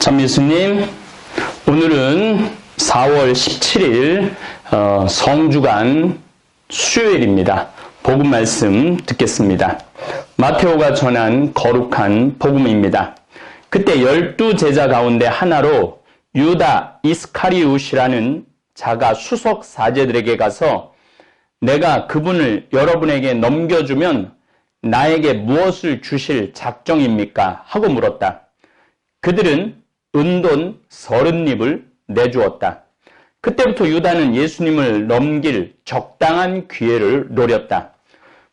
참 예수님, 오늘은 4월 17일 성주간 수요일입니다. 복음 말씀 듣겠습니다. 마테오가 전한 거룩한 복음입니다. 그때 12제자 가운데 하나로 유다 이스카리옷이라는 자가 수석 사제들에게 가서 내가 그분을 여러분에게 넘겨주면 나에게 무엇을 주실 작정입니까? 하고 물었다. 그들은 은돈 30립을 내주었다. 그때부터 유다는 예수님을 넘길 적당한 기회를 노렸다.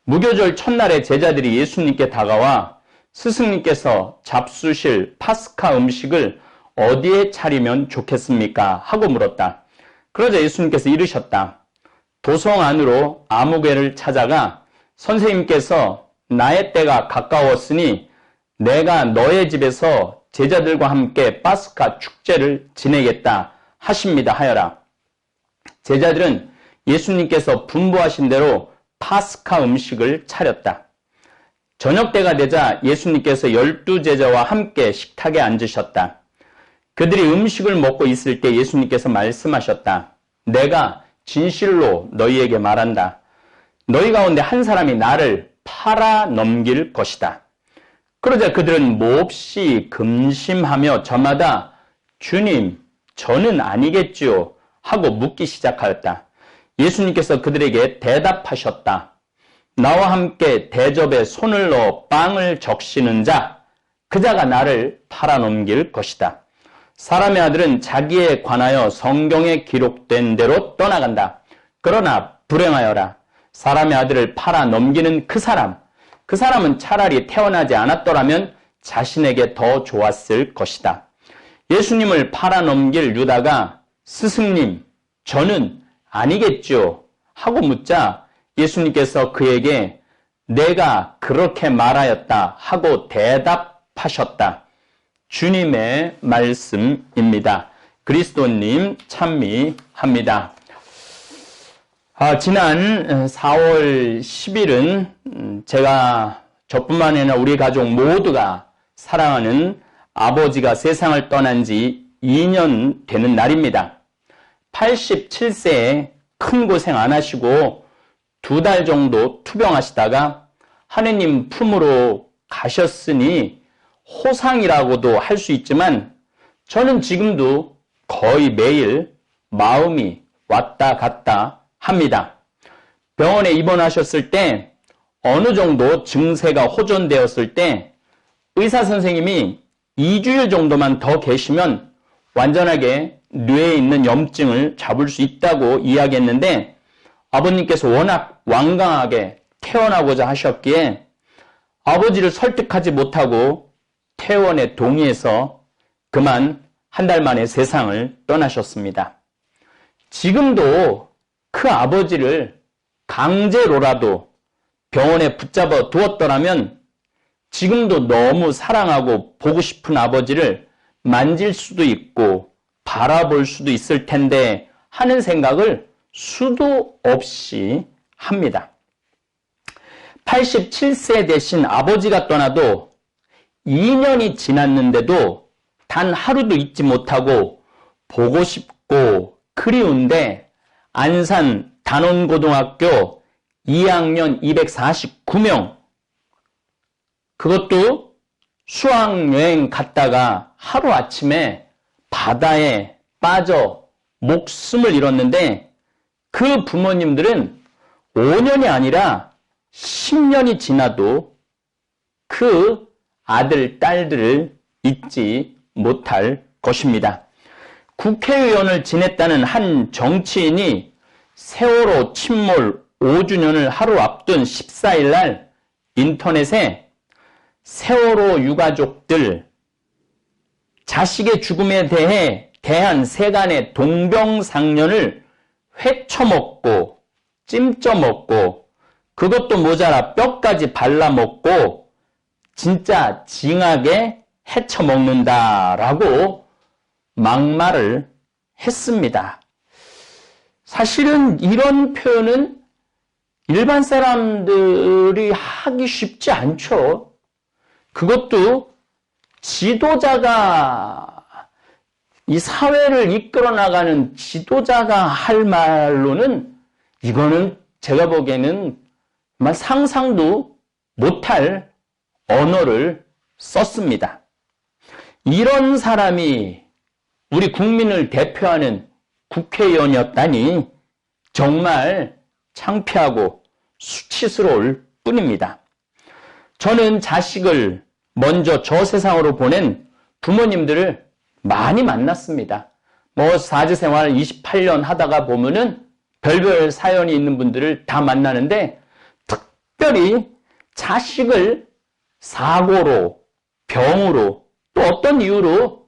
무교절 첫날에 제자들이 예수님께 다가와 스승님께서 잡수실 파스카 음식을 어디에 차리면 좋겠습니까? 하고 물었다. 그러자 예수님께서 이르셨다. 도성 안으로 아무개를 찾아가 선생님께서 나의 때가 가까웠으니 내가 너의 집에서 제자들과 함께 파스카 축제를 지내겠다 하십니다 하여라. 제자들은 예수님께서 분부하신 대로 파스카 음식을 차렸다. 저녁 때가 되자 예수님께서 12제자와 함께 식탁에 앉으셨다. 그들이 음식을 먹고 있을 때 예수님께서 말씀하셨다. 내가 진실로 너희에게 말한다. 너희 가운데 한 사람이 나를 팔아 넘길 것이다. 그러자 그들은 몹시 금심하며 저마다 주님, 저는 아니겠지요 하고 묻기 시작하였다. 예수님께서 그들에게 대답하셨다. 나와 함께 대접에 손을 넣어 빵을 적시는 자, 그 자가 나를 팔아넘길 것이다. 사람의 아들은 자기에 관하여 성경에 기록된 대로 떠나간다. 그러나 불행하여라. 사람의 아들을 팔아넘기는 그 사람은 차라리 태어나지 않았더라면 자신에게 더 좋았을 것이다. 예수님을 팔아넘길 유다가 스승님, 저는 아니겠죠 하고 묻자 예수님께서 그에게 내가 그렇게 말하였다 하고 대답하셨다. 주님의 말씀입니다. 그리스도님 찬미합니다. 지난 4월 10일은 제가 저뿐만 아니라 우리 가족 모두가 사랑하는 아버지가 세상을 떠난 지 2년 되는 날입니다. 87세에 큰 고생 안 하시고 2달 정도 투병하시다가 하느님 품으로 가셨으니 호상이라고도 할 수 있지만 저는 지금도 거의 매일 마음이 왔다 갔다 합니다. 병원에 입원하셨을 때 어느 정도 증세가 호전되었을 때 의사 선생님이 2주일 정도만 더 계시면 완전하게 뇌에 있는 염증을 잡을 수 있다고 이야기했는데 아버님께서 워낙 완강하게 퇴원하고자 하셨기에 아버지를 설득하지 못하고 퇴원에 동의해서 그만 한 달 만에 세상을 떠나셨습니다. 지금도 그 아버지를 강제로라도 병원에 붙잡아 두었더라면 지금도 너무 사랑하고 보고 싶은 아버지를 만질 수도 있고 바라볼 수도 있을 텐데 하는 생각을 수도 없이 합니다. 87세 되신 아버지가 떠나도 2년이 지났는데도 단 하루도 잊지 못하고 보고 싶고 그리운데 안산 단원고등학교 2학년 249명 그것도 수학여행 갔다가 하루아침에 바다에 빠져 목숨을 잃었는데 그 부모님들은 5년이 아니라 10년이 지나도 그 아들, 딸들을 잊지 못할 것입니다. 국회의원을 지냈다는 한 정치인이 세월호 침몰 5주년을 하루 앞둔 14일 날 인터넷에 세월호 유가족들 자식의 죽음에 대한 세간의 동병상련을 회쳐먹고 찜쪄먹고 그것도 모자라 뼈까지 발라먹고 진짜 징하게 해쳐먹는다라고 막말을 했습니다. 사실은 이런 표현은 일반 사람들이 하기 쉽지 않죠. 그것도 지도자가 이 사회를 이끌어 나가는 지도자가 할 말로는 이거는 제가 보기에는 정말 상상도 못할 언어를 썼습니다. 이런 사람이 우리 국민을 대표하는 국회의원이었다니 정말 창피하고 수치스러울 뿐입니다. 저는 자식을 먼저 저 세상으로 보낸 부모님들을 많이 만났습니다. 사제생활 28년 하다가 보면은 별별 사연이 있는 분들을 다 만나는데 특별히 자식을 사고로, 병으로, 또 어떤 이유로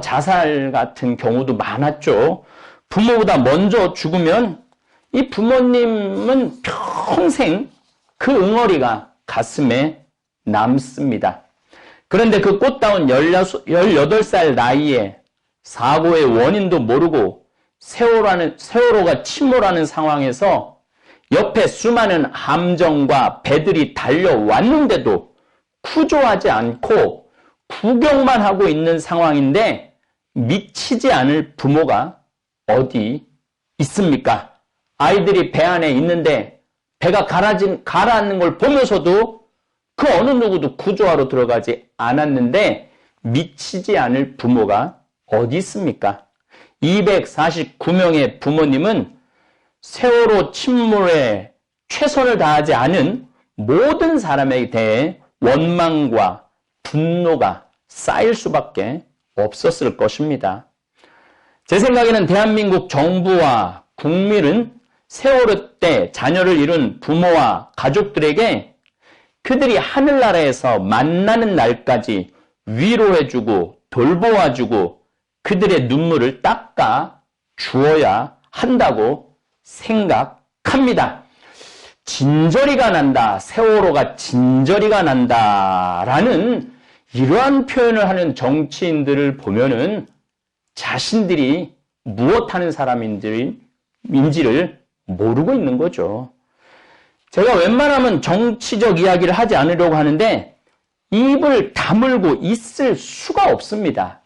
자살 같은 경우도 많았죠. 부모보다 먼저 죽으면 이 부모님은 평생 그 응어리가 가슴에 남습니다. 그런데 그 꽃다운 18살 나이에 사고의 원인도 모르고 세월호가 침몰하는 상황에서 옆에 수많은 함정과 배들이 달려왔는데도 구조하지 않고 구경만 하고 있는 상황인데 미치지 않을 부모가 어디 있습니까? 아이들이 배 안에 있는데 배가 가라앉는 걸 보면서도 그 어느 누구도 구조하러 들어가지 않았는데 미치지 않을 부모가 어디 있습니까? 249명의 부모님은 세월호 침몰에 최선을 다하지 않은 모든 사람에 대해 원망과 분노가 쌓일 수밖에 없었을 것입니다. 제 생각에는 대한민국 정부와 국민은 세월호 때 자녀를 잃은 부모와 가족들에게 그들이 하늘나라에서 만나는 날까지 위로해주고 돌보아주고 그들의 눈물을 닦아 주어야 한다고 생각합니다. 진저리가 난다, 세월호가 진저리가 난다라는 이러한 표현을 하는 정치인들을 보면은 자신들이 무엇하는 사람인지를 모르고 있는 거죠. 제가 웬만하면 정치적 이야기를 하지 않으려고 하는데 입을 다물고 있을 수가 없습니다.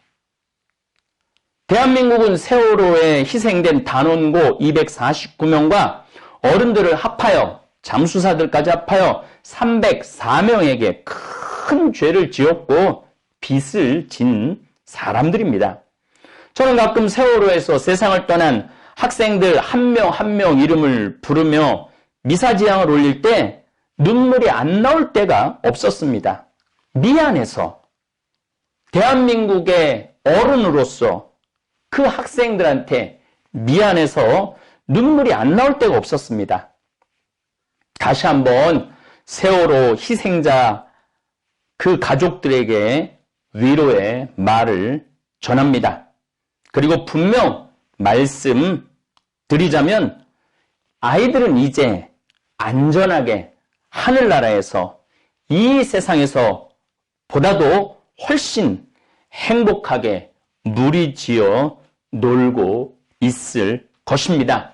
대한민국은 세월호에 희생된 단원고 249명과 어른들을 합하여 잠수사들까지 합하여 304명에게 큰 죄를 지었고 빚을 진 사람들입니다. 저는 가끔 세월호에서 세상을 떠난 학생들 한 명 한 명 이름을 부르며 미사지향을 올릴 때 눈물이 안 나올 때가 없었습니다. 미안해서 대한민국의 어른으로서 그 학생들한테 미안해서 눈물이 안 나올 때가 없었습니다. 다시 한번 세월호 희생자 그 가족들에게 위로의 말을 전합니다. 그리고 분명 말씀드리자면 아이들은 이제 안전하게 하늘나라에서 이 세상에서 보다도 훨씬 행복하게 무리지어 놀고 있을 것입니다.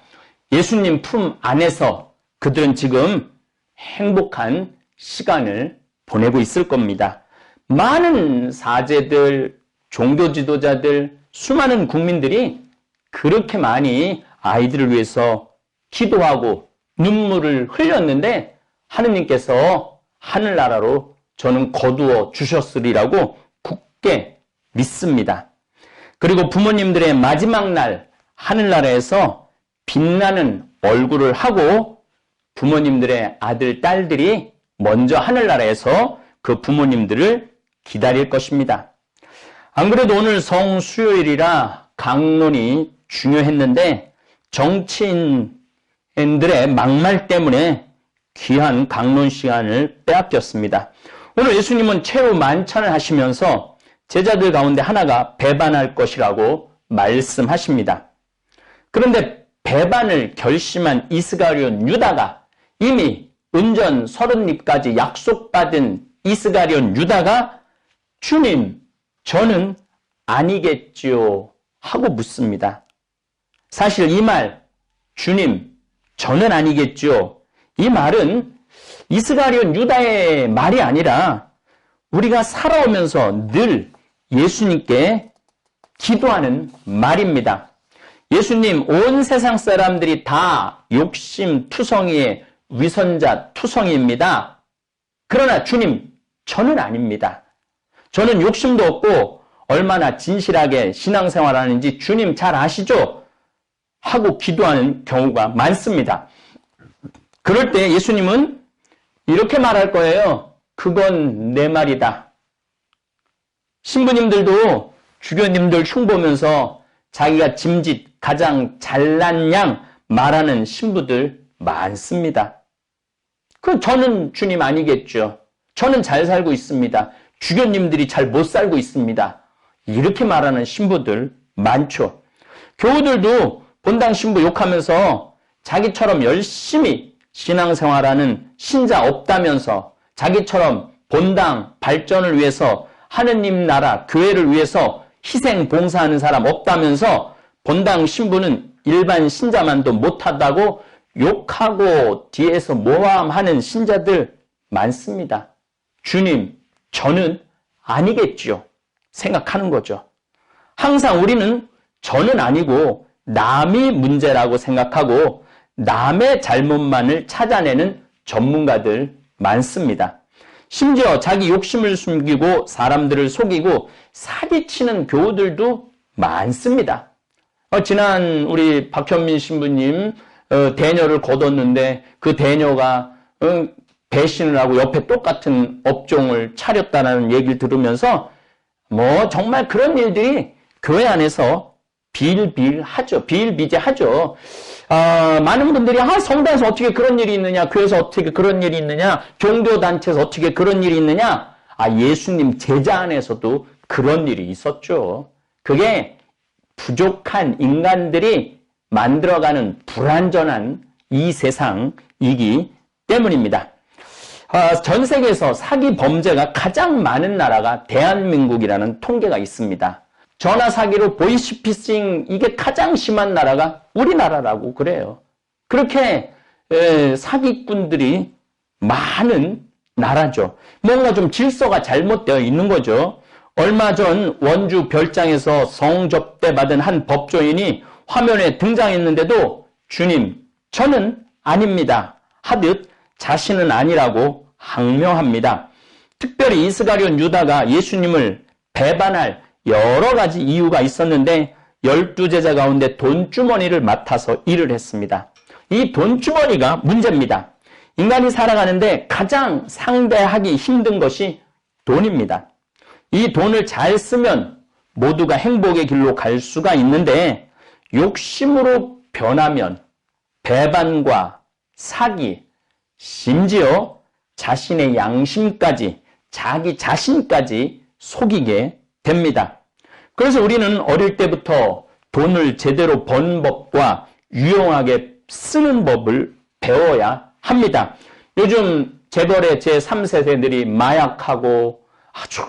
예수님 품 안에서 그들은 지금 행복한 시간을 보내고 있을 겁니다. 많은 사제들, 종교 지도자들, 수많은 국민들이 그렇게 많이 아이들을 위해서 기도하고 눈물을 흘렸는데 하느님께서 하늘나라로 저는 거두어 주셨으리라고 굳게 믿습니다. 그리고 부모님들의 마지막 날 하늘나라에서 빛나는 얼굴을 하고 부모님들의 아들, 딸들이 먼저 하늘나라에서 그 부모님들을 기다릴 것입니다. 안 그래도 오늘 성수요일이라 강론이 중요했는데 정치인들의 막말 때문에 귀한 강론 시간을 빼앗겼습니다. 오늘 예수님은 최후 만찬을 하시면서 제자들 가운데 하나가 배반할 것이라고 말씀하십니다. 그런데 배반을 결심한 이스가리온 유다가 이미 은전 30입까지 약속받은 이스가리온 유다가 주님, 저는 아니겠지요 하고 묻습니다. 사실 이 말, 주님, 저는 아니겠지요. 이 말은 이스가리온 유다의 말이 아니라 우리가 살아오면서 늘 예수님께 기도하는 말입니다. 예수님, 온 세상 사람들이 다 욕심 투성이의 위선자 투성이입니다. 그러나 주님, 저는 아닙니다. 저는 욕심도 없고 얼마나 진실하게 신앙생활하는지 주님 잘 아시죠? 하고 기도하는 경우가 많습니다. 그럴 때 예수님은 이렇게 말할 거예요. 그건 내 말이다. 신부님들도 주교님들 흉보면서 자기가 짐짓 가장 잘난 양 말하는 신부들 많습니다. 저는 주님 아니겠죠. 저는 잘 살고 있습니다. 주교님들이 잘 못 살고 있습니다. 이렇게 말하는 신부들 많죠. 교우들도 본당 신부 욕하면서 자기처럼 열심히 신앙생활하는 신자 없다면서 자기처럼 본당 발전을 위해서 하느님 나라 교회를 위해서 희생 봉사하는 사람 없다면서 본당 신부는 일반 신자만도 못하다고 욕하고 뒤에서 모함하는 신자들 많습니다. 주님, 저는 아니겠죠. 생각하는 거죠. 항상 우리는 저는 아니고 남이 문제라고 생각하고 남의 잘못만을 찾아내는 전문가들 많습니다. 심지어 자기 욕심을 숨기고 사람들을 속이고 사기치는 교우들도 많습니다. 지난 우리 박현민 신부님 대녀를 거뒀는데 그 대녀가 배신을 하고 옆에 똑같은 업종을 차렸다는 얘기를 들으면서 정말 그런 일들이 교회 안에서 비일비재하죠. 많은 분들이 성당에서 어떻게 그런 일이 있느냐, 교회에서 어떻게 그런 일이 있느냐, 종교단체에서 어떻게 그런 일이 있느냐. 예수님 제자 안에서도 그런 일이 있었죠. 그게 부족한 인간들이 만들어가는 불완전한 이 세상이기 때문입니다. 전 세계에서 사기 범죄가 가장 많은 나라가 대한민국이라는 통계가 있습니다. 전화 사기로 보이스피싱 이게 가장 심한 나라가 우리나라라고 그래요. 그렇게 사기꾼들이 많은 나라죠. 뭔가 좀 질서가 잘못되어 있는 거죠. 얼마 전 원주 별장에서 성접대 받은 한 법조인이 화면에 등장했는데도 주님, 저는 아닙니다 하듯 자신은 아니라고 항명합니다. 특별히 이스가리온 유다가 예수님을 배반할 여러 가지 이유가 있었는데 12제자 가운데 돈주머니를 맡아서 일을 했습니다. 이 돈주머니가 문제입니다. 인간이 살아가는데 가장 상대하기 힘든 것이 돈입니다. 이 돈을 잘 쓰면 모두가 행복의 길로 갈 수가 있는데 욕심으로 변하면 배반과 사기, 심지어 자신의 양심까지, 자기 자신까지 속이게 됩니다. 그래서 우리는 어릴 때부터 돈을 제대로 버는 법과 유용하게 쓰는 법을 배워야 합니다. 요즘 재벌의 제3세대들이 마약하고 아주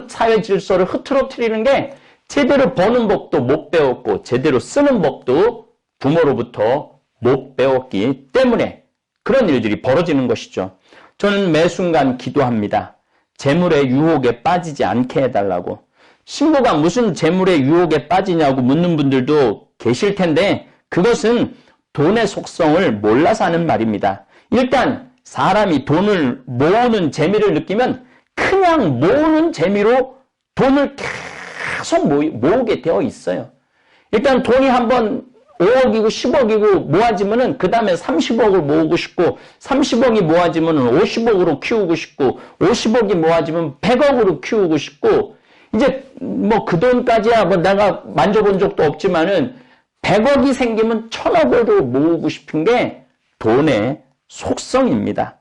사회 질서를 흐트러뜨리는 게 제대로 버는 법도 못 배웠고 제대로 쓰는 법도 부모로부터 못 배웠기 때문에 그런 일들이 벌어지는 것이죠. 저는 매 순간 기도합니다. 재물의 유혹에 빠지지 않게 해달라고. 신부가 무슨 재물의 유혹에 빠지냐고 묻는 분들도 계실 텐데 그것은 돈의 속성을 몰라서 하는 말입니다. 일단 사람이 돈을 모으는 재미를 느끼면 그냥 모으는 재미로 돈을 계속 모으게 되어 있어요. 일단 돈이 한번 5억이고 10억이고 모아지면은 그 다음에 30억을 모으고 싶고 30억이 모아지면은 50억으로 키우고 싶고 50억이 모아지면 100억으로 키우고 싶고 이제 그 돈까지야 내가 만져본 적도 없지만은 100억이 생기면 1000억으로 모으고 싶은 게 돈의 속성입니다.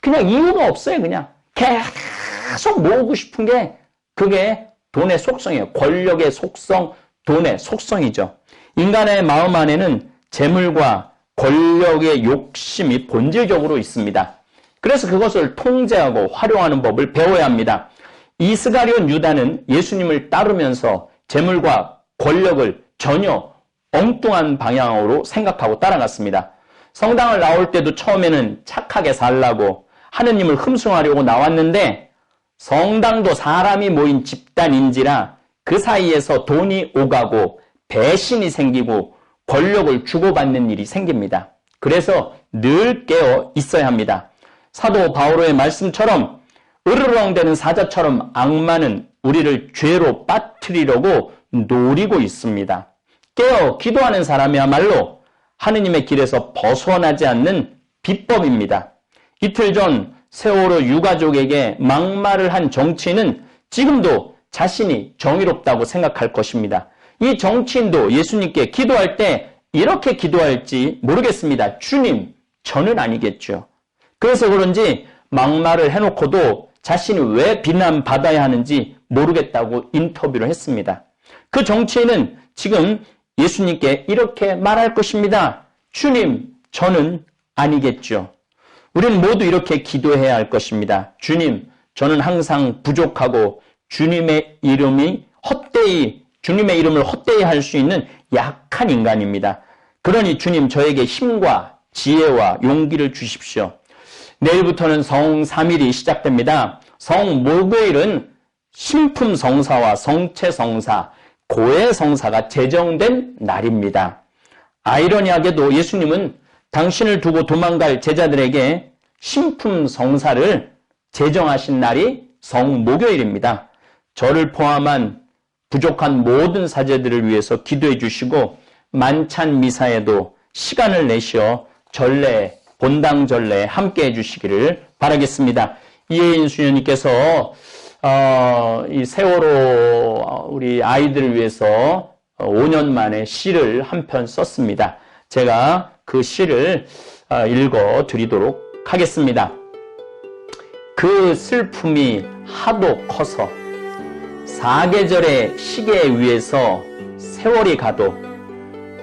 그냥 이유가 없어요. 그냥 계속 모으고 싶은 게 그게 돈의 속성이에요. 권력의 속성, 돈의 속성이죠. 인간의 마음 안에는 재물과 권력의 욕심이 본질적으로 있습니다. 그래서 그것을 통제하고 활용하는 법을 배워야 합니다. 이스가리온 유다는 예수님을 따르면서 재물과 권력을 전혀 엉뚱한 방향으로 생각하고 따라갔습니다. 성당을 나올 때도 처음에는 착하게 살라고 하느님을 흠숭하려고 나왔는데 성당도 사람이 모인 집단인지라 그 사이에서 돈이 오가고 배신이 생기고 권력을 주고받는 일이 생깁니다. 그래서 늘 깨어 있어야 합니다. 사도 바오로의 말씀처럼 으르렁대는 사자처럼 악마는 우리를 죄로 빠뜨리려고 노리고 있습니다. 깨어 기도하는 사람이야말로 하느님의 길에서 벗어나지 않는 비법입니다. 이틀 전 세월호 유가족에게 막말을 한 정치인은 지금도 자신이 정의롭다고 생각할 것입니다. 이 정치인도 예수님께 기도할 때 이렇게 기도할지 모르겠습니다. 주님, 저는 아니겠죠. 그래서 그런지 막말을 해놓고도 자신이 왜 비난받아야 하는지 모르겠다고 인터뷰를 했습니다. 그 정치인은 지금 예수님께 이렇게 말할 것입니다. 주님, 저는 아니겠죠. 우리는 모두 이렇게 기도해야 할 것입니다. 주님, 저는 항상 부족하고 주님의 이름을 헛되이 할 수 있는 약한 인간입니다. 그러니 주님, 저에게 힘과 지혜와 용기를 주십시오. 내일부터는 성3일이 시작됩니다. 성목요일은 신품성사와 성체성사, 고해성사가 제정된 날입니다. 아이러니하게도 예수님은 당신을 두고 도망갈 제자들에게 신품성사를 제정하신 날이 성목요일입니다. 저를 포함한 부족한 모든 사제들을 위해서 기도해 주시고 만찬 미사에도 시간을 내시어 전례, 본당 전례에 함께 해주시기를 바라겠습니다. 이혜인 수녀님께서 이 세월호 우리 아이들을 위해서 5년 만에 시를 한 편 썼습니다. 제가 그 시를 읽어 드리도록 하겠습니다. 그 슬픔이 하도 커서 사계절의 시계 위에서 세월이 가도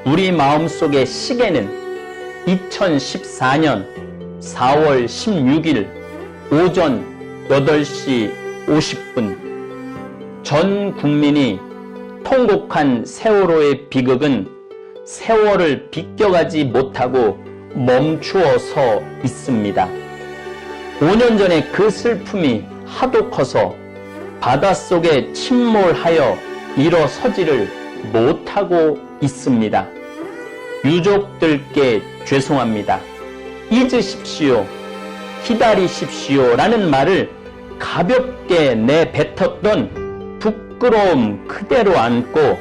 우리 마음속의 시계는 2014년 4월 16일 오전 8시 50분 전 국민이 통곡한 세월호의 비극은 세월을 비껴가지 못하고 멈추어 서 있습니다. 5년 전에 그 슬픔이 하도 커서 바닷속에 침몰하여 일어서지를 못하고 있습니다. 유족들께 죄송합니다. 잊으십시오. 기다리십시오. 라는 말을 가볍게 내뱉었던 부끄러움 그대로 안고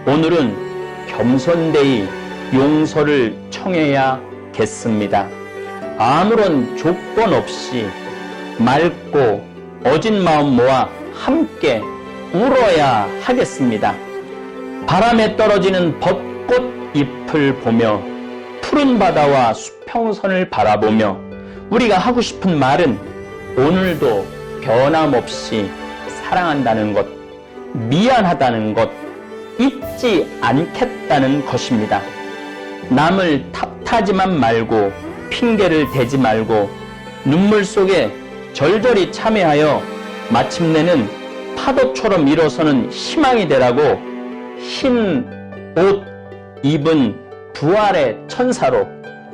오늘은 겸손되이 용서를 청해야겠습니다. 아무런 조건 없이 맑고 어진 마음 모아 함께 울어야 하겠습니다. 바람에 떨어지는 벚꽃 잎을 보며 푸른 바다와 수평선을 바라보며 우리가 하고 싶은 말은 오늘도 변함없이 사랑한다는 것, 미안하다는 것, 잊지 않겠다는 것입니다. 남을 탓하지만 말고 핑계를 대지 말고 눈물 속에 절절히 참회하여 마침내는 파도처럼 일어서는 희망이 되라고 흰 옷 입은 부활의 천사로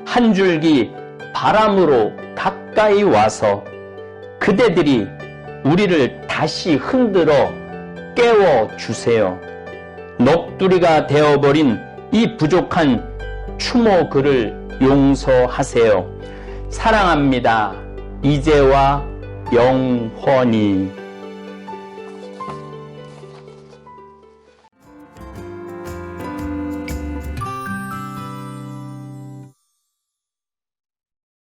한 줄기 바람으로 가까이 와서 그대들이 우리를 다시 흔들어 깨워주세요. 넋두리가 되어버린 이 부족한 추모 글을 용서하세요. 사랑합니다. 이제와 영원히.